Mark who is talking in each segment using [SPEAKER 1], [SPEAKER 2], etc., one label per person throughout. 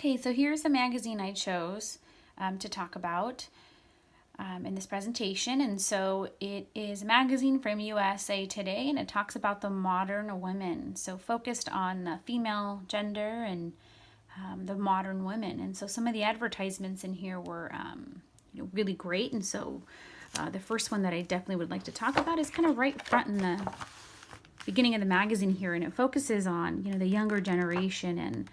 [SPEAKER 1] Okay, so here's a magazine I chose to talk about in this presentation. And so it is a magazine from USA Today, and it talks about the modern women. So focused on female gender and the modern women. And so some of the advertisements in here were really great. And so the first one that I definitely would like to talk about is kind of right front in the beginning of the magazine here, and it focuses on the younger generation, and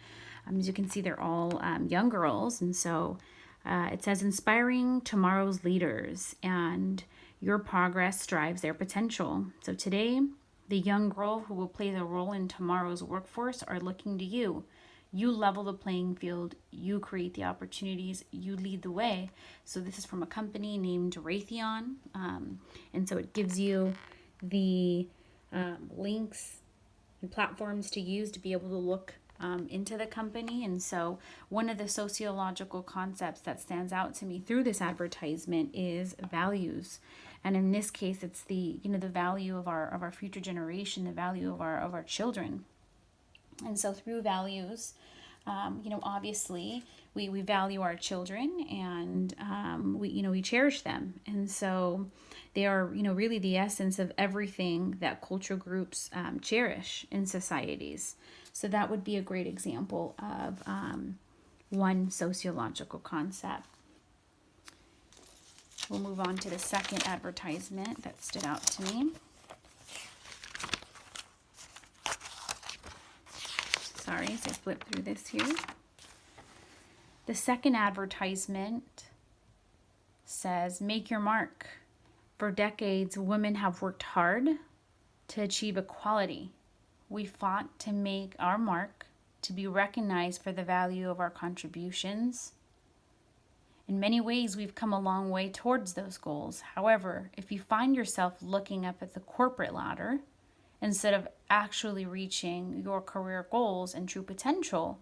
[SPEAKER 1] as you can see, they're all young girls. And so it says, inspiring tomorrow's leaders, and your progress drives their potential. So today, the young girl who will play the role in tomorrow's workforce are looking to you. You level the playing field, you create the opportunities, you lead the way. So this is from a company named Raytheon, and so it gives you the links and platforms to use to be able to look into the company. And so one of the sociological concepts that stands out to me through this advertisement is values. And in this case, it's the the value of our future generation, the value of our children. And so through values, obviously we value our children, and we cherish them. And so they are really the essence of everything that cultural groups cherish in societies. So that would be a great example of one sociological concept. We'll move on to the second advertisement that stood out to me. Sorry, as I flip through this here. The second advertisement says, make your mark. For decades, women have worked hard to achieve equality. We fought to make our mark, to be recognized for the value of our contributions. In many ways, we've come a long way towards those goals. However, if you find yourself looking up at the corporate ladder instead of actually reaching your career goals and true potential,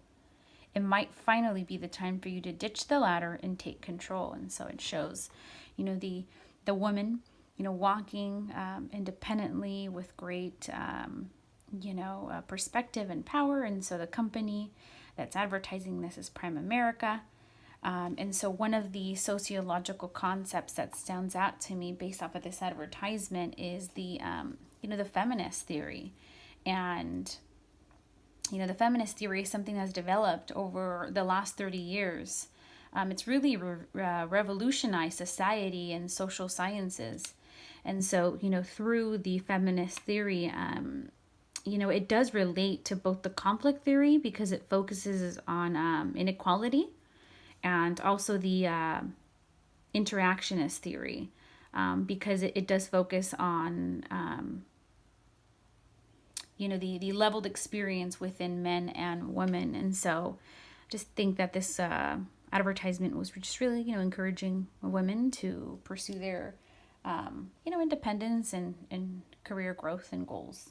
[SPEAKER 1] it might finally be the time for you to ditch the ladder and take control. And so it shows, the woman, walking independently with great, perspective and power. And so the company that's advertising this is Prime America. And so one of the sociological concepts that stands out to me based off of this advertisement is the feminist theory. And the feminist theory is something that's developed over the last 30 years. It's really revolutionized society and social sciences. And so, through the feminist theory, it does relate to both the conflict theory, because it focuses on inequality, and also the interactionist theory, because it does focus on the leveled experience within men and women. And so just think that this advertisement was just really, encouraging women to pursue their, independence and career growth and goals.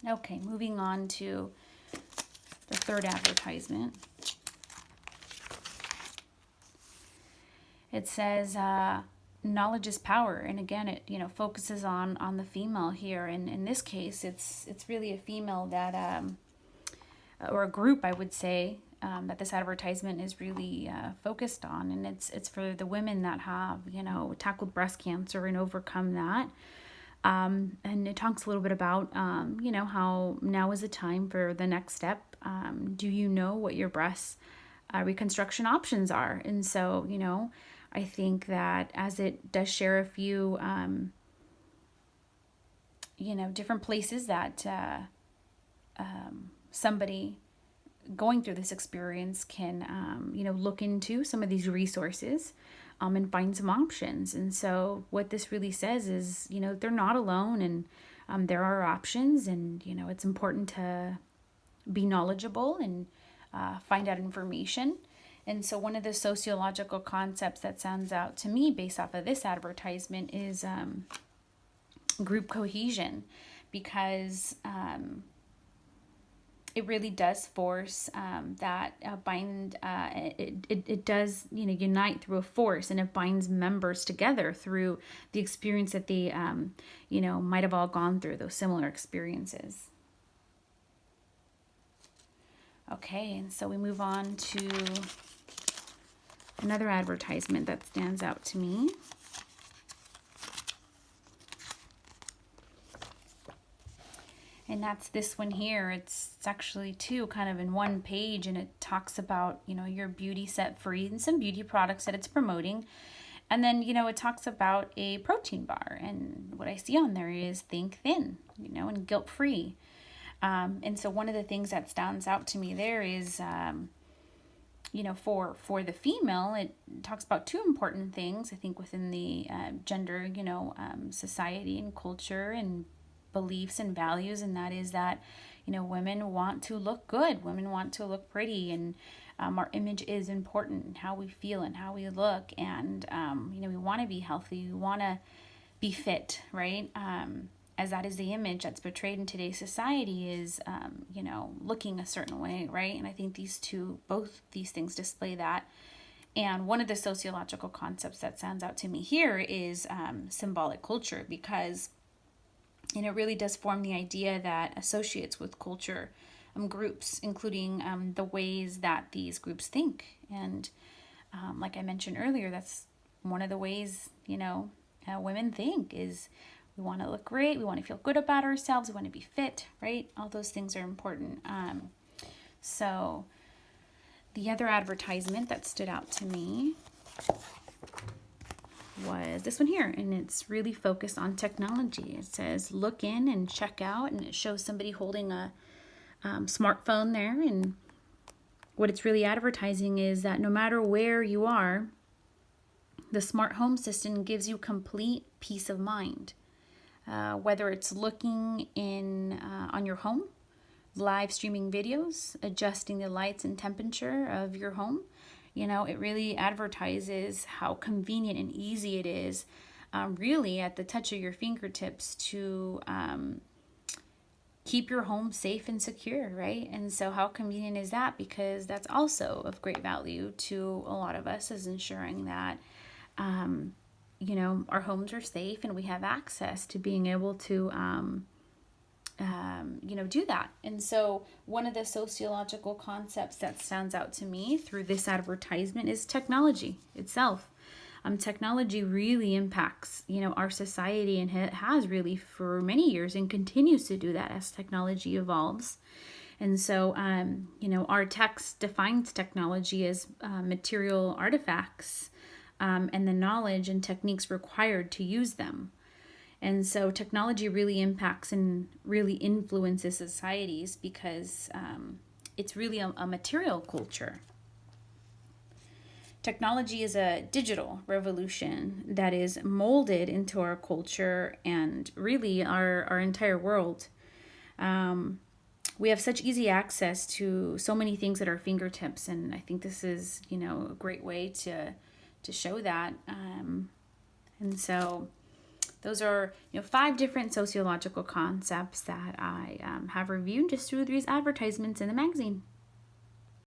[SPEAKER 1] Okay, moving on to the third advertisement. It says, knowledge is power. And again, it focuses on the female here, and in this case it's really a female that or a group, I would say, that this advertisement is really focused on. And it's for the women that have tackled breast cancer and overcome that, and it talks a little bit about how now is the time for the next step. Do you know what your breast reconstruction options are? And so I think that as it does share a few, different places that somebody going through this experience can, look into some of these resources and find some options. And so what this really says is, they're not alone, and there are options, and, it's important to be knowledgeable and find out information. And so one of the sociological concepts that stands out to me based off of this advertisement is group cohesion, because it really does force that bind. It does unite through a force, and it binds members together through the experience that they might have all gone through, those similar experiences. Okay, and so we move on to another advertisement that stands out to me. And that's this one here. It's actually two kind of in one page, and it talks about, your beauty set free and some beauty products that it's promoting. And then, it talks about a protein bar. And what I see on there is think thin, and guilt free. And so one of the things that stands out to me there is, for the female, it talks about two important things, I think, within the gender, society and culture and beliefs and values, and that is that women want to look good, women want to look pretty, and our image is important, how we feel and how we look, and we want to be healthy, we want to be fit, right? As that is the image that's portrayed in today's society, is looking a certain way, right? And I think both these things display that. And one of the sociological concepts that stands out to me here is symbolic culture, because it really does form the idea that associates with culture groups, including the ways that these groups think. And like I mentioned earlier, that's one of the ways, how women think is we want to look great, we want to feel good about ourselves, we want to be fit, right? All those things are important. So the other advertisement that stood out to me was this one here, and it's really focused on technology. It says look in and check out, and it shows somebody holding a smartphone there, and what it's really advertising is that no matter where you are, the smart home system gives you complete peace of mind. Whether it's looking in on your home, live streaming videos, adjusting the lights and temperature of your home, it really advertises how convenient and easy it is, really at the touch of your fingertips, to keep your home safe and secure, right? And so how convenient is that? Because that's also of great value to a lot of us, is ensuring that our homes are safe and we have access to being able to do that. And so one of the sociological concepts that stands out to me through this advertisement is technology itself. Technology really impacts, our society, and it has really for many years and continues to do that as technology evolves. And so, our text defines technology as material artifacts and the knowledge and techniques required to use them. And so technology really impacts and really influences societies because it's really a material culture. Technology is a digital revolution that is molded into our culture and really our entire world. We have such easy access to so many things at our fingertips, and I think this is, a great way to show that. And so those are 5 different sociological concepts that I have reviewed just through these advertisements in the magazine.